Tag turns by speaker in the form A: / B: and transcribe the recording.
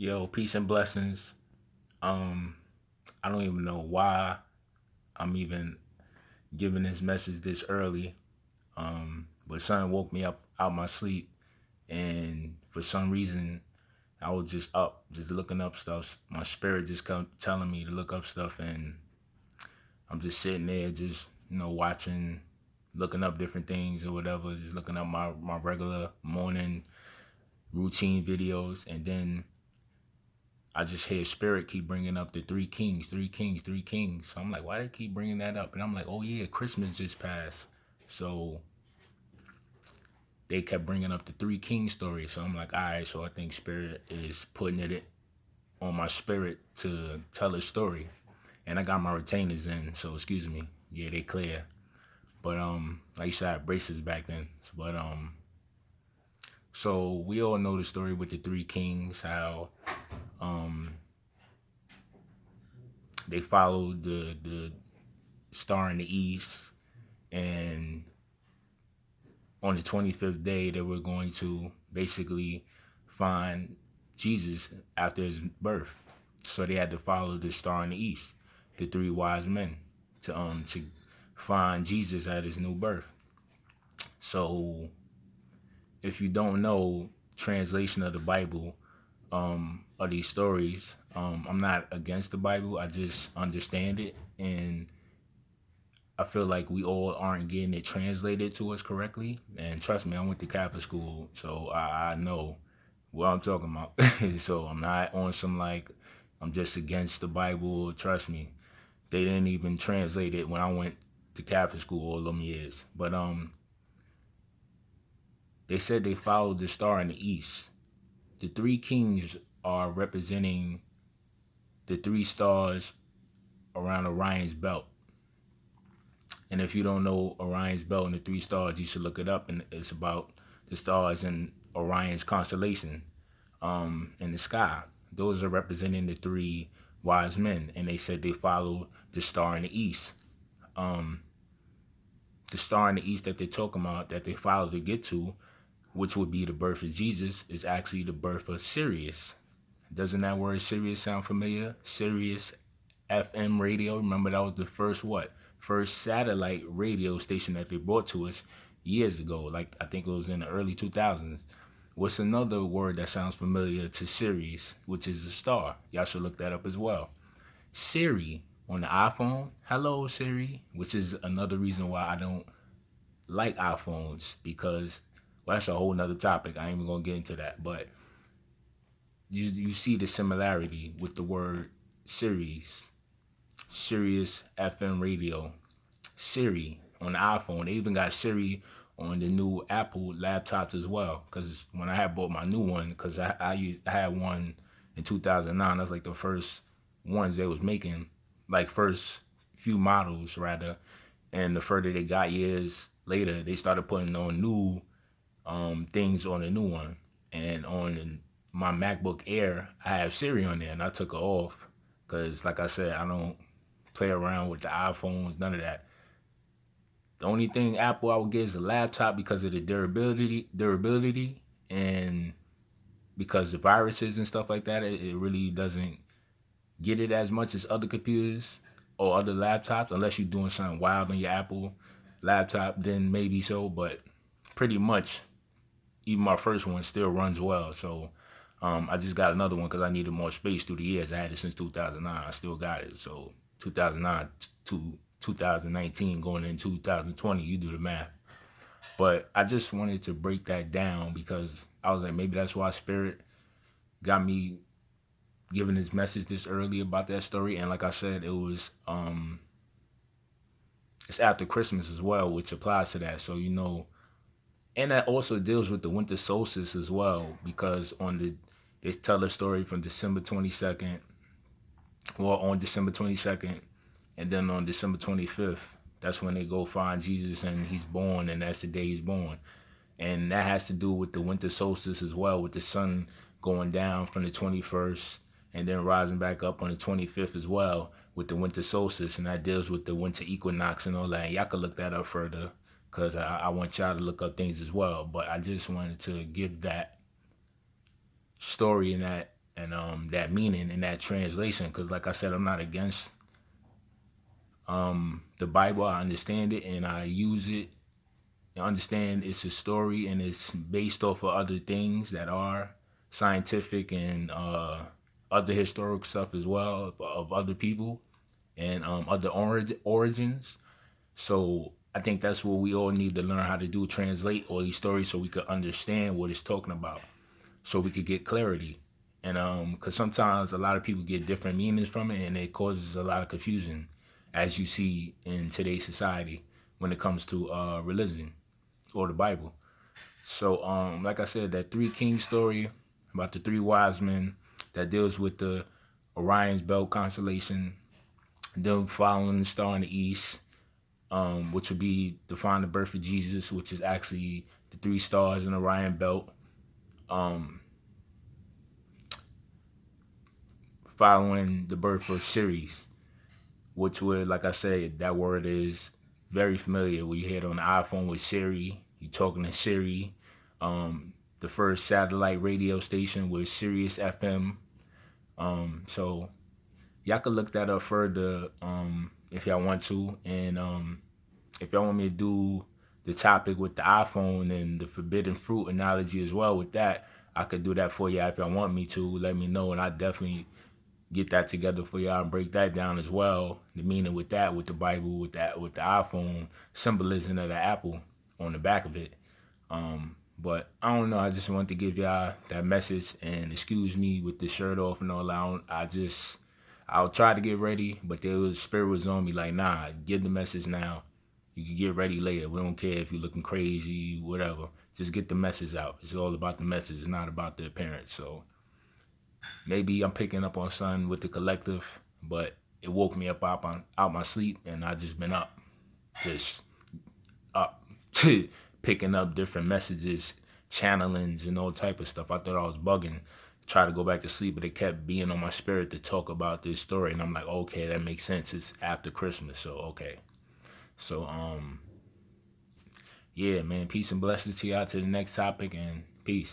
A: Yo, peace and blessings. Um, I don't even know why I'm even giving this message this early. But something woke me up out my sleep, and for some reason, I was just up, just looking up stuff. My spirit just kept telling me to look up stuff, and I'm just sitting there, just watching, looking up different things or whatever, just looking up my regular morning routine videos, and then I just hear spirit keep bringing up the three kings, three kings, three kings. So I'm like, why they keep bringing that up? And I'm like, oh yeah, Christmas just passed. So they kept bringing up the three kings story. So I'm like, all right. So I think spirit is putting it on my spirit to tell a story. And I got my retainers in, so excuse me. Yeah, they clear. But like you said, I had braces back then. But so we all know the story with the three kings, how um they followed the star in the east, and on the 25th day they were going to basically find Jesus after his birth. So they had to follow the star in the east, the three wise men, to find Jesus at his new birth. So if you don't know translation of the Bible, of these stories, I'm not against the Bible. I just understand it, and I feel like we all aren't getting it translated to us correctly. And trust me, I went to Catholic school, so I know what I'm talking about. So I'm not on some like I'm just against the Bible. Trust me, they didn't even translate it when I went to Catholic school all them years. But they said they followed the star in the east. The three kings are representing the three stars around Orion's belt. And if you don't know Orion's belt and the three stars, you should look it up. And it's about the stars in Orion's constellation in the sky. Those are representing the three wise men. And they said they followed the star in the east. The star in the east that they're talking about, that they follow to get to, which would be the birth of Jesus, is actually the birth of Sirius. Doesn't that word Sirius sound familiar? Sirius FM radio. Remember that was the first what? First satellite radio station that they brought to us years ago. Like I think it was in the early 2000s. What's another word that sounds familiar to Sirius, which is a star? Y'all should look that up as well. Siri on the iPhone. Hello Siri, which is another reason why I don't like iPhones, because well, that's a whole nother topic. I ain't even gonna get into that. But you see the similarity with the word Sirius FM radio, Siri on the iPhone. They even got Siri on the new Apple laptops as well. Because when I had bought my new one, because I had one in 2009. That's like the first ones they was making, like first few models rather. And the further they got years later, they started putting on new things on the new one. And on my MacBook Air, I have Siri on there, and I took it off because, like I said, I don't play around with the iPhones, none of that. The only thing Apple I would get is a laptop because of the durability, and because of viruses and stuff like that, it really doesn't get it as much as other computers or other laptops, unless you're doing something wild on your Apple laptop, then maybe so, but pretty much even my first one still runs well. So I just got another one because I needed more space through the years. I had it since 2009. I still got it. So 2009 to 2019, going in 2020, you do the math. But I just wanted to break that down because I was like, maybe that's why Spirit got me giving this message this early about that story. And like I said, it's after Christmas as well, which applies to that. So and that also deals with the winter solstice as well, because they tell a story from December 22nd, well, on December 22nd, and then on December 25th, that's when they go find Jesus and he's born, and that's the day he's born. And that has to do with the winter solstice as well, with the sun going down from the 21st and then rising back up on the 25th as well with the winter solstice, and that deals with the winter equinox and all that. And y'all can look that up further because I want y'all to look up things as well. But I just wanted to give that story and and that meaning and that translation. Because like I said, I'm not against the Bible. I understand it and I use it. I understand it's a story and it's based off of other things that are scientific and other historic stuff as well of other people and other origins. So I think that's what we all need to learn how to do: translate all these stories so we could understand what it's talking about, so we could get clarity. And because sometimes a lot of people get different meanings from it, and it causes a lot of confusion, as you see in today's society when it comes to religion or the Bible. So like I said, that Three Kings story about the three wise men that deals with the Orion's belt constellation, them following the star in the east, which would be define the birth of Jesus, which is actually the three stars in Orion belt. Um, Following the birth of Ceres, which would, like I said, that word is very familiar. When you hear it on the iPhone with Siri, you talking to Siri. The first satellite radio station was Sirius FM. So y'all could look that up further if y'all want to. And if y'all want me to do the topic with the iPhone and the forbidden fruit analogy as well with that, I could do that for y'all if y'all want me to. Let me know, and I definitely get that together for y'all and break that down as well. The meaning with that, with the Bible, with that, with the iPhone symbolism of the apple on the back of it. But I don't know. I just wanted to give y'all that message, and excuse me with the shirt off and all that. I'll try to get ready, but spirit was on me like, nah, give the message now. You can get ready later. We don't care if you're looking crazy, whatever. Just get the message out. It's all about the message. It's not about the appearance. So maybe I'm picking up on something with the collective, but it woke me up out my sleep, and I just been up, just up, picking up different messages, channelings, and all type of stuff. I thought I was bugging, try to go back to sleep, but it kept being on my spirit to talk about this story, and I'm like, okay, that makes sense. It's after Christmas, so okay. So yeah, man, peace and blessings to y'all. To the next topic, and peace.